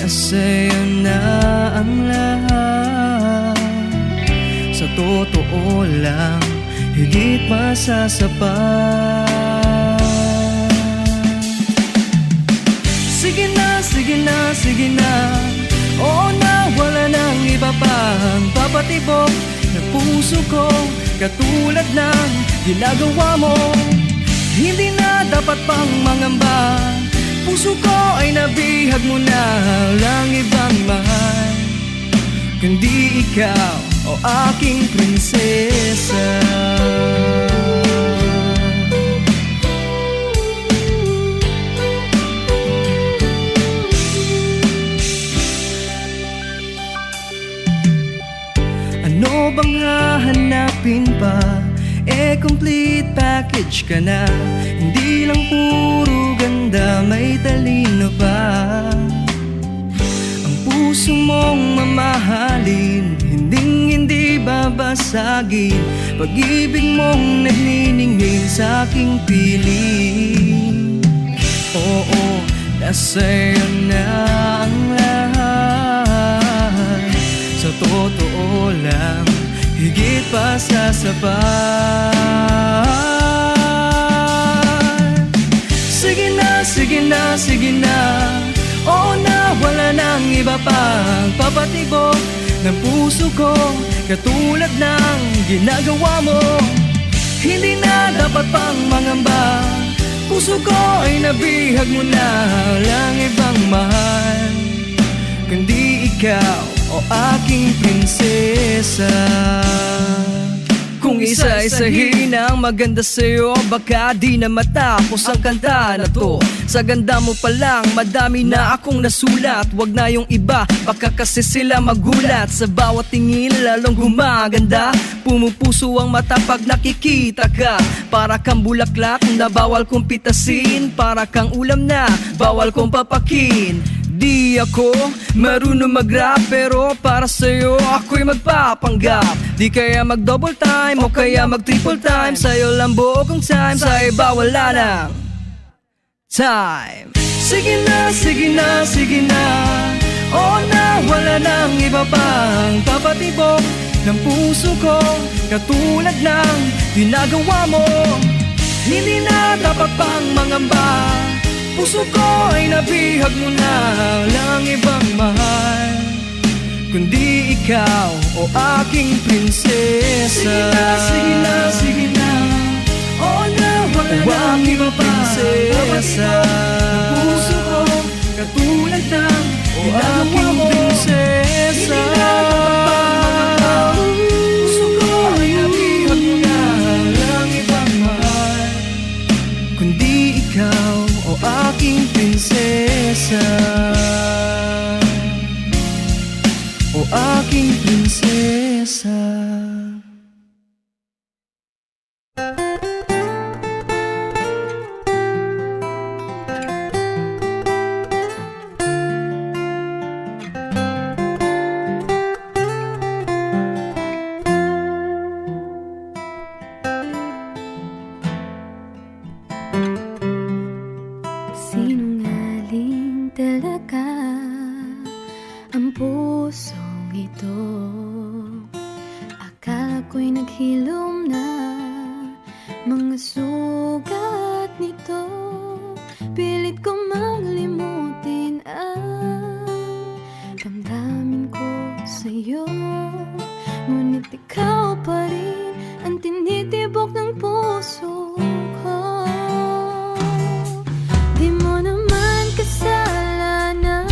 Nasa'yo na ang lahat. Sa totoo lang, higit masasapat. Sige na, sige na, sige na. Oo na, wala nang iba pang papatibok ng puso ko, katulad ng ginagawa mo. Hindi na dapat pang mangamba, puso ko ay nabihag mo na. Walang ibang mahal kundi ikaw, o aking prinsesa. Ano bang hahanapin pa? Complete package ka na. Hindi lang puro ganda, may talino pa. Ang puso mong mamahalin, hindi babasagin. Pag-ibig mong nagniningning sa aking piling. Oo, nasa'yo na ang lahat. Sa totoo lang, higit pa sasapat. Sige na, sige na, sige na. Oo na, wala nang iba pang papatibok ng puso ko, katulad ng ginagawa mo. Hindi na dapat pang mangamba, puso ko ay nabihag mo na. Walang ibang mahal kundi ikaw, o aking prinsesa. Kung isa-isahin ang maganda sa'yo, baka di na matapos ang kanta na to. Sa ganda mo pa lang, madami na akong nasulat. Wag na yung iba, baka kasi sila magulat. Sa bawat tingin lalong gumaganda, pumupuso ang mata pag nakikita ka. Para kang bulaklak na bawal kong pitasin, para kang ulam na bawal kong papakin. Di ako marunong mag-rap, pero para sa'yo ako'y magpapanggap. Di kaya mag-double time o kaya mag-triple time, sa'yo lang buong time, sa iba wala nang time. Sige na, sige na, sige na. Oo na, wala nang iba pang papatibok ng puso ko, katulad ng ginagawa mo. Hindi na dapat pang mangamba, puso ko ay nabihag mo na. Walang ibang mahal kundi ikaw, o aking prinsesa. Sige na, sige na, sige na. Oo na, wala nang iba pa prinsesa. Puso ko, katulad ng ginagawa mo. Prinsesa. Hindi na dapat pang puso ko ay nabihag mo na. Walang ibang mahal kundi ikaw, o aking prinsesa. O aking prinsesa. Sinungaling talaga ang pusong ito. Akala ko'y naghilom na mga sugat nito. Pilit ko maglimutin ang damdamin ko sa'yo, ngunit ikaw pa rin ang tinitibok ng puso ko. Di mo naman kasalanan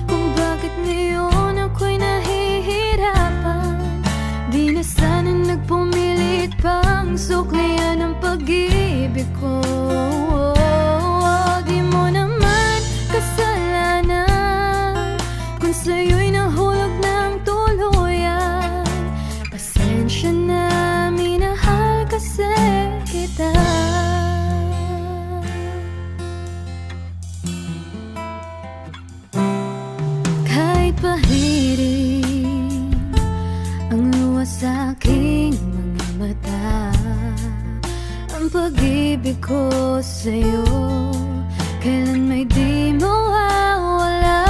kung bakit ngayon ako'y nahihirapan. Di na sana nagpumilit pang suklian ang pag-ibig ko. Di mo naman kasalanan kung sa'yo'y nahulog ng tuluyan. Pasensya na, minahal kasi kita. Kahit pahirin ang luwas sa aking mga mata, ang pag-ibig ko sa'yo kailan may di mawawala.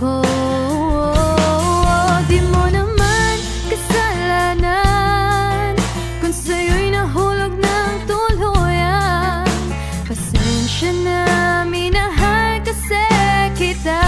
ko. Di mo naman kasalanan kung sa'yo'y nahulog ng tuluyan. Pasensya na, minahal kasi kita.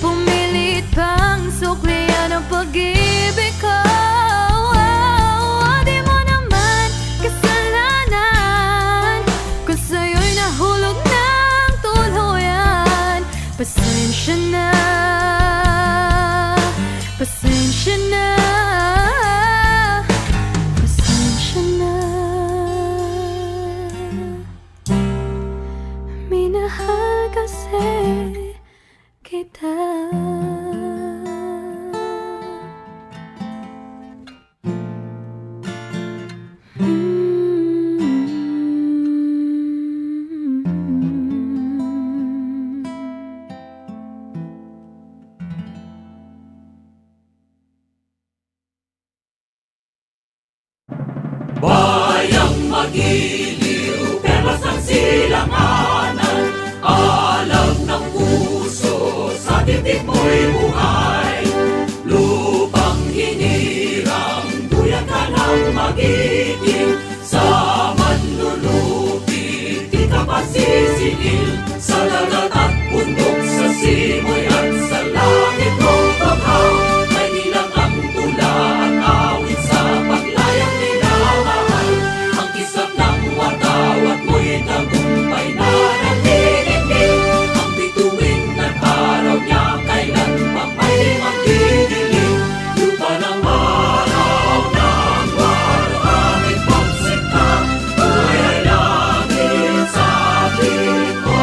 Pumilit pang suklian ang pag-ibig ko. Di mo naman kasalanan kung sa'yo'y nahulog ng tuluyan. Pasensya na, pasensya na, pasensya na. Minahal kasi kita. Bayang magiliw, perlas ng silanganan, alam ng puso, sa titik mo'y buhay. Lupang hinirang, duyan ka ng magiging, sa manlulupi, di ka pasisingil. Sa dagat at bundok, sa simoy at sa langit mong baghaw, may nilang ang tula at awit sa paglayang minamahal. Ang kisap ng watawat mo'y tagumpay na nagdidikit. Ang bituin at araw niya kailan pang may magdidilim. Lupa ng araw ng walo aming pagsikta, buhay ay langit sa piling ko.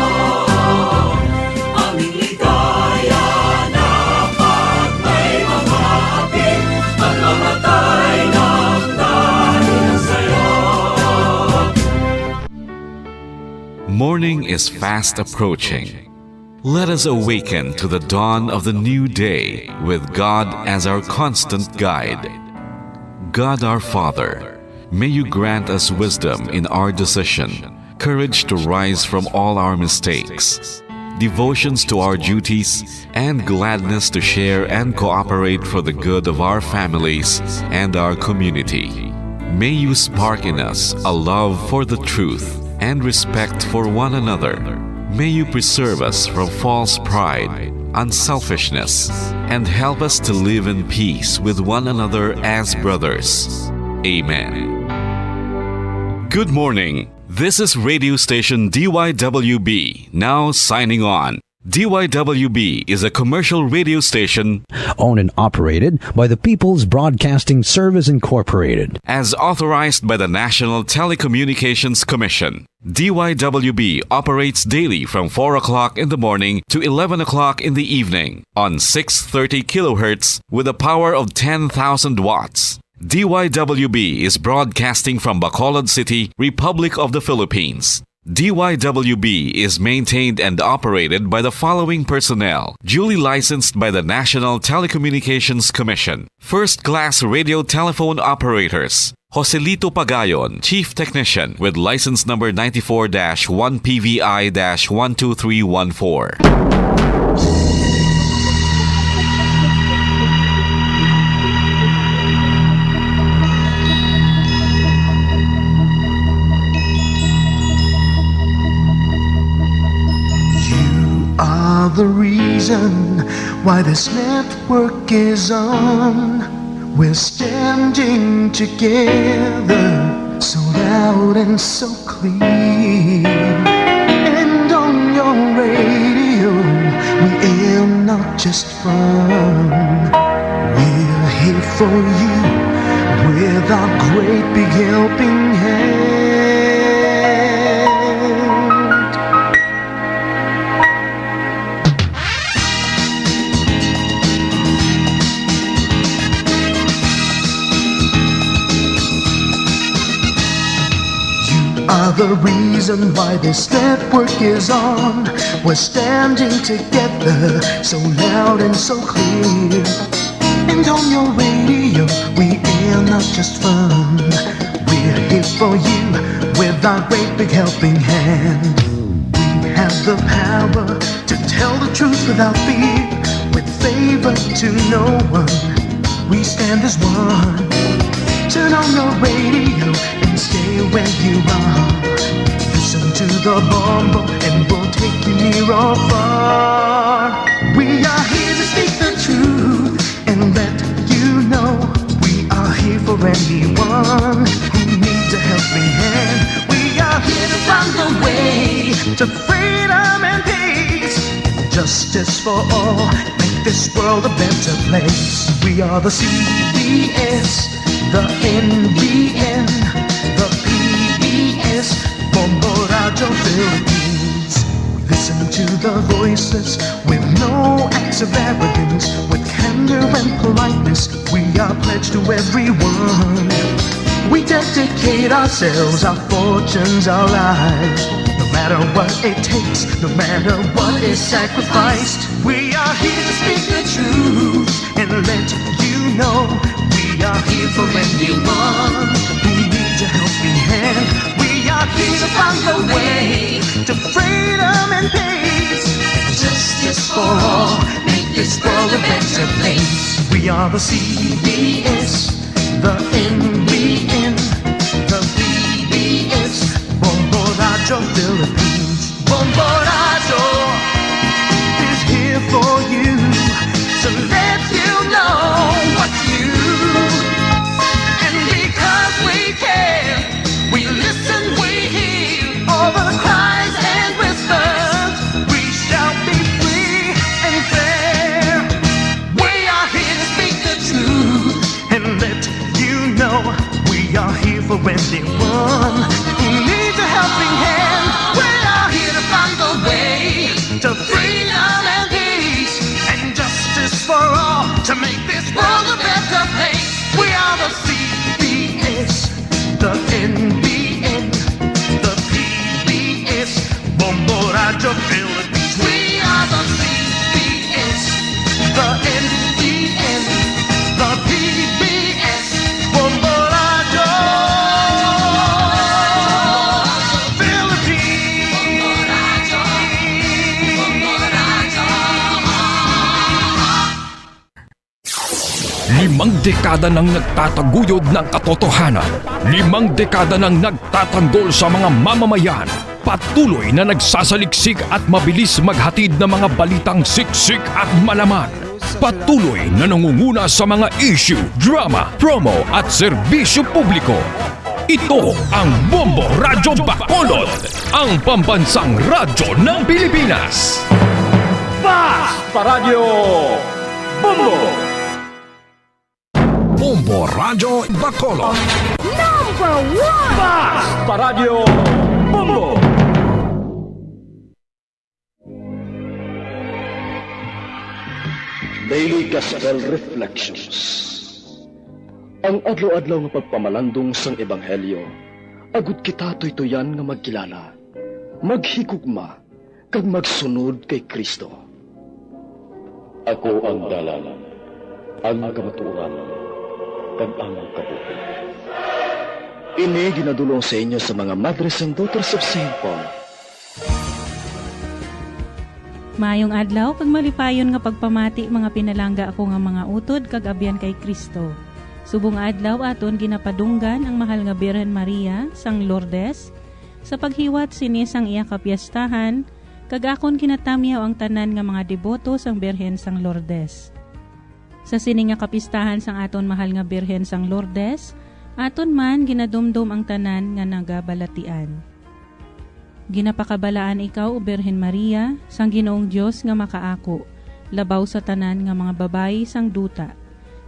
Aming ligaya na pag may mamapit at mamatay ng dahil sa'yo. Morning is fast approaching. Let us awaken to the dawn of the new day with God as our constant guide. God our Father, may you grant us wisdom in our decision, courage to rise from all our mistakes, devotions to our duties, and gladness to share and cooperate for the good of our families and our community. May you spark in us a love for the truth and respect for one another. May you preserve us from false pride, unselfishness, and help us to live in peace with one another as brothers. Amen. Good morning. This is radio station DYWB, now signing on. DYWB is a commercial radio station owned and operated by the People's Broadcasting Service Incorporated. as authorized by the National Telecommunications Commission. DYWB operates daily from 4 o'clock in the morning to 11 o'clock in the evening on 630 kilohertz with a power of 10,000 watts. DYWB is broadcasting from Bacolod City, Republic of the Philippines. DYWB is maintained and operated by the following personnel, duly licensed by the National Telecommunications Commission. First-class radio telephone operators. Joselito Pagayon, Chief Technician with license number 94-1PVI-12314. Are the reason why this network is on. We're standing together so loud and so clear. And on your radio, we aim not just fun. We're here for you, we're our great big helping hand. You are the reason why this network is on. We're standing together so loud and so clear. And on your radio, we air not just fun. We're here for you with our great big helping hand. We have the power to tell the truth without fear, with favor to no one. We stand as one. Turn on your radio and stay where you are. Listen to the bombo and we'll take you near or far. We are here to speak the truth and let you know we are here for anyone who needs a helping hand. We are here to find the way to freedom and peace, justice for all, make this world a better place. We are the CBS, the NBN, the PBS, Bombo Radio Philippines. We listen to the voices with no acts of arrogance, with candor and politeness. We are pledged to everyone. We dedicate ourselves, our fortunes, our lives, no matter what it takes, no matter what is sacrificed. We are here to speak the truth and let you know we are here for anyone who needs a helping hand. We are here to find the way to freedom and peace, justice for all, make this world a better place. We are the CBS, the NBN, the PBS, Bombo Radio Philippines. Bombo Radio is here for you to let you know what's new. And because we care, we listen, we hear all the cries and whispers. We shall be free and fair. We are here to speak the truth and let you know we are here for anyone who needs a helping hand. We are here to find the way to freedom and peace and justice for all, to make this world a better place. We are the CBS, the NBN, the PBS, Bombo Radio Philippines. We are the CBS, the NBN, the PBS, Bombo Radio Limang dekada nang nagtataguyod ng katotohanan. 5 dekada nang nagtatanggol sa mga mamamayan. Patuloy na nagsasaliksik at mabilis maghatid ng mga balitang siksik at malaman. Patuloy na nangunguna sa mga issue, drama, promo at serbisyo publiko. Ito ang Bombo Radyo Bacolod, ang pambansang radyo ng Pilipinas. Fast Paradyo Bombo! Bombo Radyo Bacolod. Fast Paradyo Bombo! Daily Gospel Reflections. Ang adlaw-adlaw nga pagpamalandong sang ebanghelyo, agud kita tuytoyan nga magkilala, maghigugma, kag magsunod kay Kristo. Ako ang dalan, ang kamatuoran, kag ang kabuhi. Ini ginadulong sa inyo sa mga Madres and Daughters of St. Paul. Maayong adlaw kag malipayon nga pagpamati mga pinalangga ako nga mga utod kag abyan kay Kristo. Subong adlaw aton ginapadunggan ang mahal nga Birhen Maria sang Lourdes sa paghiwat sini sang iya kapiyastahan kag akon kinatamyaw ang tanan nga mga deboto sang Birhen sang Lourdes. Sa sini nga kapistahan sang aton mahal nga Birhen sang Lourdes, aton man ginadumdum ang tanan nga nagabalatian. Ginapakabalaan ikaw, o Birhen Maria, sang Ginoong Dios nga makaako, labaw sa tanan nga mga babayi sang duta.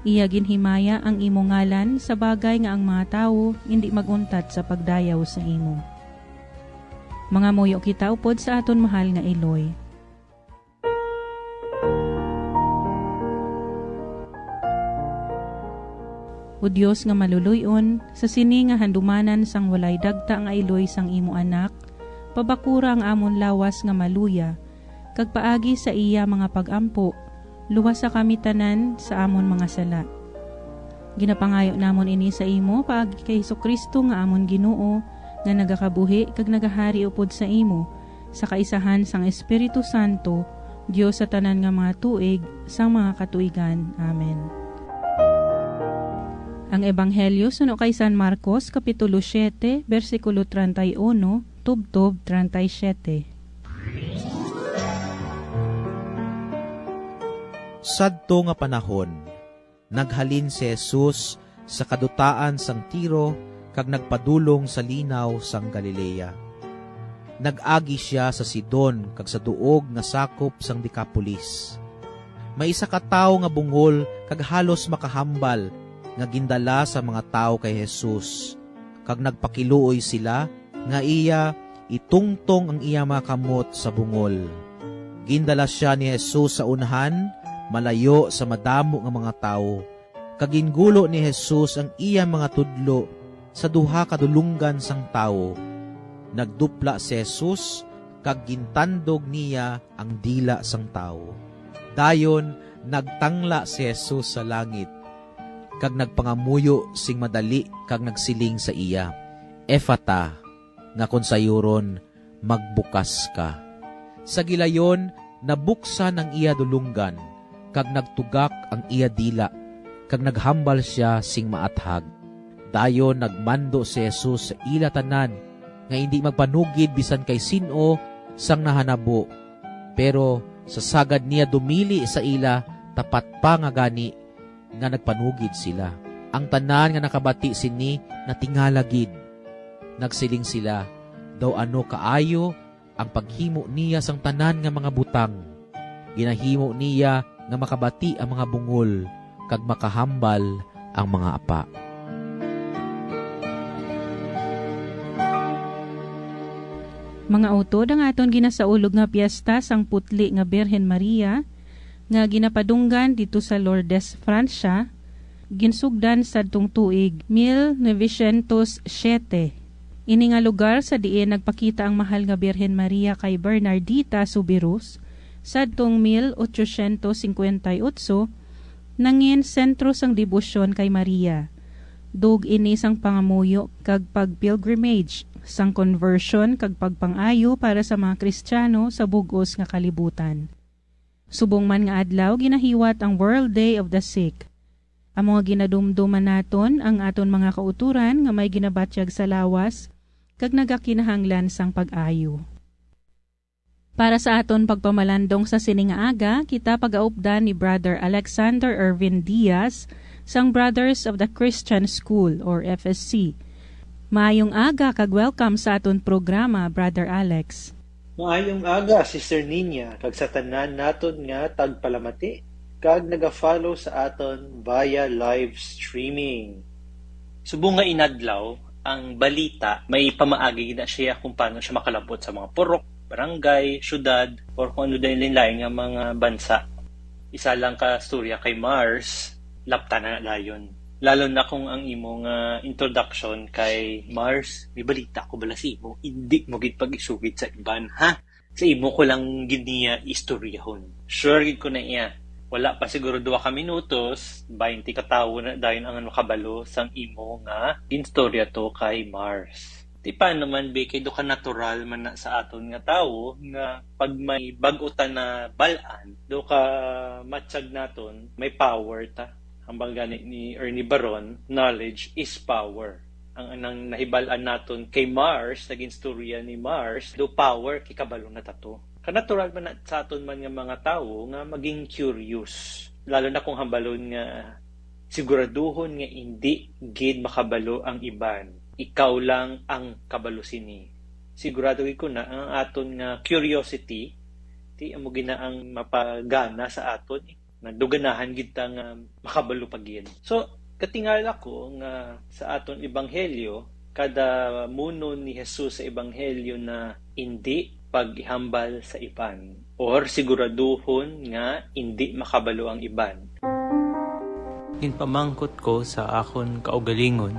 Iya ginhimaya ang imo ngalan sa bagay nga ang mga tawo hindi maguntat sa pagdayaw sa imo. Mga muyo kita upod sa aton mahal nga Eloy. O Diyos nga maluluyon, sa sini nga handumanan sang walay dagta nga Eloy sang imo anak, pabakura ang amon lawas nga maluya, kag paagi sa iya mga pagampo, luwas sa kami tanan sa amon mga sala. Ginapangayo namon ini sa imo paagi kay Hesukristo nga amon Ginoo, nga nagakabuhi kag nagahari upod sa imo, sa kaisahan sang Espiritu Santo, Dios sa tanan nga mga tuig, sang mga katuigan. Amen. Ang Ebanghelyo suno kay San Marcos, Kapitulo 7, versikulo 31, tubtob 37. Sadto nga panahon, naghalin si Jesus sa kadutaan sang Tiro kag nagpadulong sa linaw sang Galilea. Nag-agi siya sa Sidon kag sa duog nga sakop sang Decapolis. May isa ka tawo nga bungol kag halos makahambal nga gindala sa mga tao kay Jesus, kag nagpakiluoy sila nga iya itungtong ang iya mga kamot sa bungol. Gindala siya ni Jesus sa unahan, malayo sa madamo nga mga tao, kag gingulo ni Jesus ang iya mga tudlo sa duha ka dulunggan sang tao. Nagdupla si Jesus, kag gintandog niya ang dila sang tao. Dayon nagtangla si Jesus sa langit, kag nagpangamuyo sing madali kag nagsiling sa iya, Ephata, nga kon sayuron, magbukas ka. Sa gilayon, nabuksan ang iya dulunggan, kag nagtugak ang iya dila, kag naghambal siya sing maathag. Dayon nagmando si Jesus sa ila tanan, nga hindi magpanugid bisan kay sino sang nahanabo. Pero sa sagad niya dumili sa ila, tapat pa nga gani, nga nagpanugid sila. Ang tanan nga nakabati sini natingalagid. Nagsiling sila, daw ano kaayo ang paghimo niya sang tanan nga mga butang. Ginahimo niya nga makabati ang mga bungol, kag makahambal ang mga apa. Mga utod ang aton ginasaulog nga piyesta sang putli nga Birhen Maria, nga ginapadunggan dito sa Lourdes, Francia, ginsugdan sa tuig 1907. Ini nga lugar sa diin nagpakita ang mahal nga Birhen Maria kay Bernardita Subirus, sadtong 1858, nangin sentro sang debosyon kay Maria. Dug ini sang pangamuyo kag pag-pilgrimage, sang conversion kag pagpangayo para sa mga Kristiyano sa bugos nga kalibutan. Subong man nga adlaw, ginahiwat ang World Day of the Sick. Ang mga ginadumduman naton ang aton mga kauturan nga may ginabatyag sa lawas, kag nagakinahanglan sang pag-ayo. Para sa aton pagpamalandong sa sining aga, kita pag-aupdan ni Brother Alexander Ervin Diaz sang Brothers of the Christian School or FSC. Maayong aga kag welcome sa aton programa, Brother Alex. Maayong aga, Sister Ninya, kag sa tanan naton nga tagpalamati, kag naga-follow sa aton via live streaming. Subong nga inadlaw, ang balita, may pamaagi na siya kung paano siya makalabot sa mga purok, barangay, syudad, or kung ano dahil lain nga mga bansa. Isa lang ka storya kay Mars, lapta na dayon. Lalo na kung ang imong introduction kay Mars, may balita ko bala si imo, hindi mo gid pag-isugid sa iban, ha? Sa imo ko lang gid niya istoryahon. Sure gid ko na iya. Wala pa siguro 2 ka minutos, 20 ka tawo na dayon ang makabalo sang imo nga instorya to kay Mars. Di pa naman be kay do ka natural man na sa aton nga tawo nga pag may bag-utan na balaan, do ka matsyag naton, may power ta. Ang gani ni Ernie Baron, knowledge is power. Ang anang nahibalaan naton kay Mars, naging storya ni Mars, do power kay kabalo na tato. Kanatural man sa aton man nga mga tao nga maging curious. Lalo na kung hambalon nga siguraduhon nga hindi gid makabalo ang iban. Ikaw lang ang kabalo sini. Sigurado ko na ang aton nga curiosity, ti amo ginaang mapagana sa aton. na duganahan gid ta nga makabalo pagid. So katingala ko nga sa aton ebanghelyo, kada muno ni Jesus sa ebanghelyo na hindi paghambal sa iban or siguraduhon nga hindi makabalo ang iban. Ginpamangkot ko sa akon kaugalingon.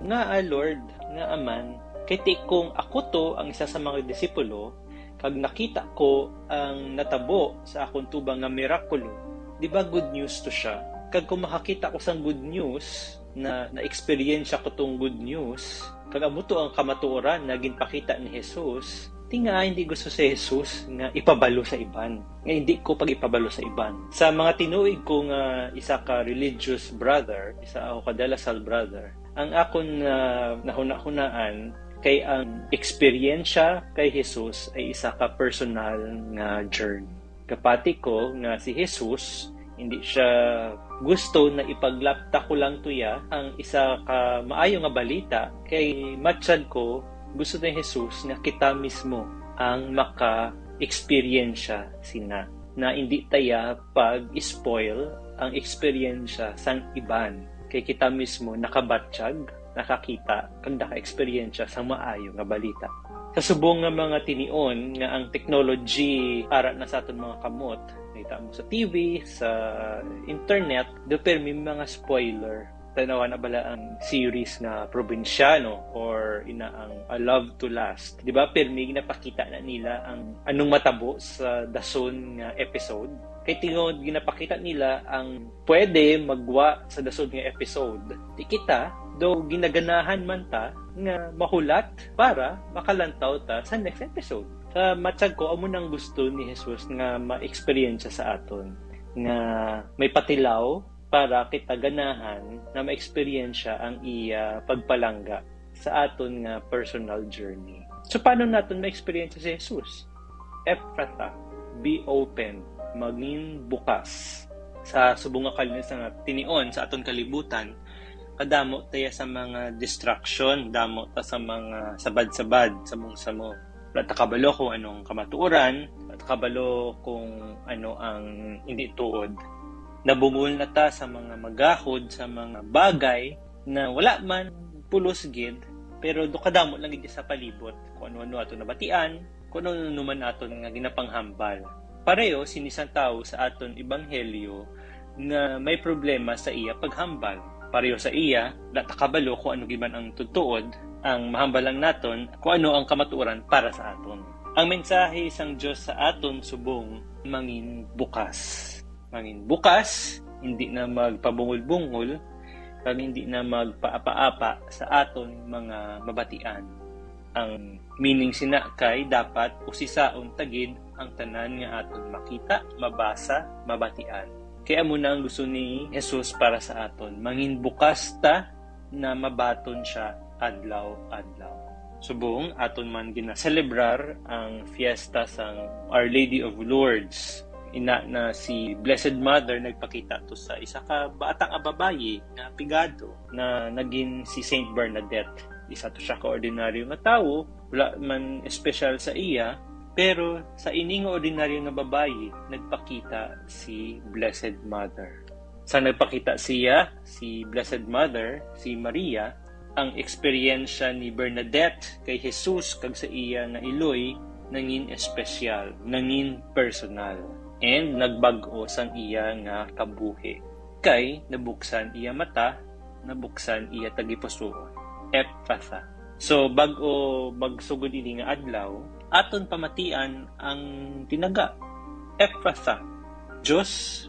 Nga Lord, nga Aman, kay kung ako to ang isa sa mga disipulo, kag nakita ko ang natabo sa akong tubang nga mirakulo, di ba good news to siya? Kag kung makakita ko sang good news, na-experience ko tong good news, kag amo to ang kamatuoran na ginpakita ni Jesus, nga hindi gusto si Jesus nga ipabalo sa iban. Nga hindi ko pag ipabalo sa iban. Sa mga tinuig ko nga isa ka religious brother, isa ako ka dalasal brother, ang akon nahuna-hunaan kay ang eksperyensya kay Jesus ay isa ka personal nga journey. Kapati ko nga si Jesus, hindi siya gusto na ipaglapta ko lang tuya ang isa ka maayo nga balita kay matsyad ko gusto ni Jesus na kita mismo ang maka-experiensya sina na hindi taya pag-spoil ang experiensya sang iban kay kita mismo nakabatsyag, nakakita kag naka-experiensya sang maayo nga balita. Sa subong nga mga tinion nga ang technology para na sa aton mga kamot, nakita mo sa TV, sa internet, do permi mga spoiler. Tanawa na bala ang series nga Probinsyano or ang A Love to Last. Di ba? Permi ginapakita na nila ang anong matabo sa dason nga episode. Kay tingod ginapakita nila ang pwede magwa sa dason nga episode. Di kita, do ginaganahan man ta nga mahulat para makalantaw ta sa next episode. Sa matsag ko, amo nang gusto ni Jesus nga ma-experience sa aton. Nga may patilaw para kita ganahan na ma-experiensya ang iya pagpalangga sa aton nga personal journey. So, paano natin ma-experience si Jesus? Ephrata, be open, maging bukas. Sa subong nga kalinis nga tinion sa aton kalibutan, kadamo tayo sa mga distraction, damo ta sa mga sabad-sabad, samong-samo. Wala kabalo kung anong kamatuoran, at kabalo kung ano ang hindi tuod. Nabungol na ta sa mga magahod, sa mga bagay na wala man pulos gid, pero dukadamo lang gid sa palibot kung ano-ano ato nabatian, kung ano man aton nga ginapanghambal. Pareho sinisang tao sa aton ebanghelyo na may problema sa iya paghambal. Pareho sa iya, natakabalo kung ano giman ang tutuod, ang mahambal lang naton kung ano ang kamatuoran para sa aton. Ang mensahe sang Dios sa aton subong mangin bukas. Mangin bukas, hindi na magpabungol-bungol, kag hindi na magpaapa-apa sa aton mga mabatian. Ang meaning sina kay dapat usisaon tagid ang tanan nga aton makita, mabasa, mabatian. Kaya muna ang gusto ni Jesus para sa aton, mangin bukas ta na mabaton siya adlaw-adlaw. Subong aton man gina-celebrar ang fiesta sang Our Lady of Lourdes. Ina na si Blessed Mother nagpakita to sa isa ka batang babayi na pigado na naging si Saint Bernadette. Isa to siya ka ordinaryo nga tawo, wala man espesyal sa iya, pero sa ining ordinaryo nga babayi nagpakita si Blessed Mother. Sa nagpakita siya, si Blessed Mother, si Maria, ang eksperyensya ni Bernadette kay Jesus kag sa iya nga iloy nangin espesyal, nangin personal. And nagbag-o sang iya nga kabuhi. Kay nabuksan iya mata, nabuksan iya tagipusoon. Ephatha. So bag-o magsugod ini nga adlaw, aton pamatian ang tinaga. Ephatha. Diyos,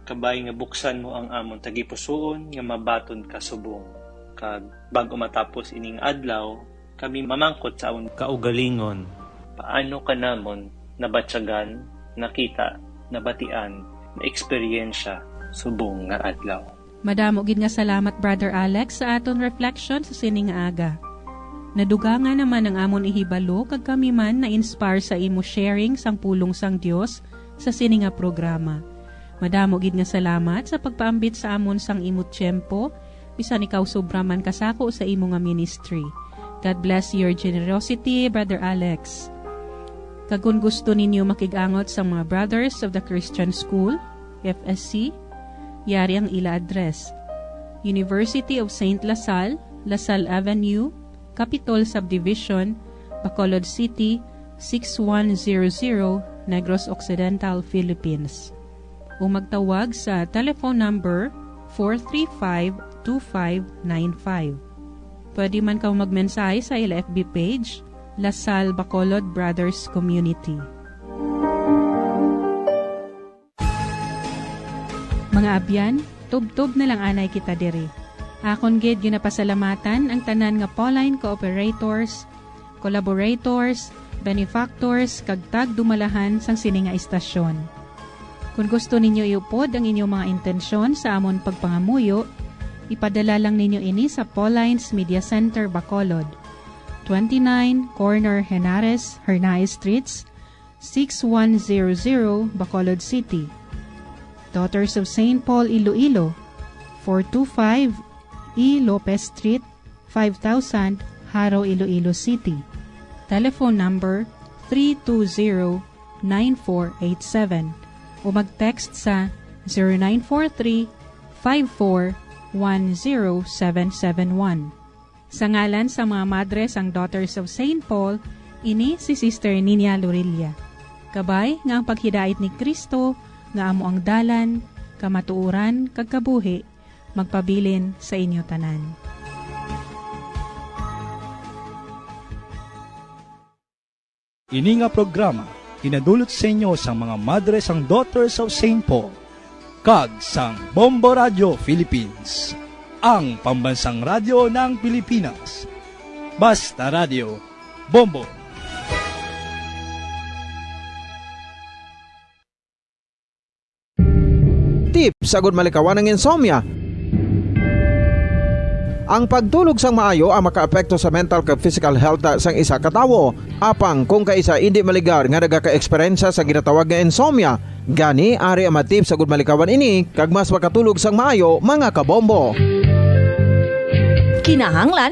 kabay nga buksan mo ang amon tagipusoon nga mabaton ka subong. Kag bag-o matapos ining adlaw, kami mamangkot sa amon kaugalingon. Paano ka namon nabatyagan, nakita, nabatian, na eksperyensya subong nga adlaw. Madamo gid nga salamat Brother Alex sa aton reflection sa sining nga aga. Naduga nga naman ang amon ihibalo kag kami man na-inspire sa imo sharing sang pulong sang Dios sa sining nga programa. Madamo gid nga salamat sa pagpaambit sa amon sang imot tiyempo bisan ikaw sobra man kasako sa imo nga ministry. God bless your generosity, Brother Alex. Kag kung gusto ninyo makigangot sa mga brothers of the Christian School, FSC, yari ang ila address. University of St. LaSalle, LaSalle Avenue, Capitol Subdivision, Bacolod City, 6100, Negros Occidental, Philippines. O magtawag sa telephone number 435-2595. Pwede man kaw magmensahe sa LFB page, LaSalle Bacolod Brothers Community. Mga abyan, tub-tub na lang anay kita diri. Akon gid ginapasalamatan ang tanan nga Pauline cooperators, collaborators, benefactors, kag tag-dumalahan sang sini nga istasyon. Kung gusto ninyo iupod ang inyong mga intensyon sa amon pagpangamuyo, ipadala lang ninyo ini sa Pauline's Media Center, Bacolod, 29 Corner Henares, Hernay Streets, 6100, Bacolod City. Daughters of St. Paul, Iloilo, 425 E. Lopez Street, 5000, Haro, Iloilo City. Telephone number 320-9487 o mag-text sa 0943-54-10771. Sa ngalan sa mga madres ang Daughters of St. Paul, ini si Sister Nina Lorilla. Kabay nga ang paghidait ni Kristo, nga amo ang dalan, kamatuuran, kag kabuhi, magpabilin sa inyo tanan. Ini nga programa, kinadulot sa inyo sa mga madres ang Daughters of St. Paul, kag sang Bombo Radio Philippines, ang pambansang radyo ng Pilipinas. Basta Radio, Bombo! Tip sagod malikawan ng insomnia. Ang pagtulog sang maayo ang makaapekto sa mental kag physical health sang isa ka tawo. Apang kung kaisa hindi maligar nga nagaka-eksperyensya sa ginatawag nga insomnia, gani ari ang matip sagod malikawan ini kag mas makatulog sang maayo mga kabombo. Kinahanglan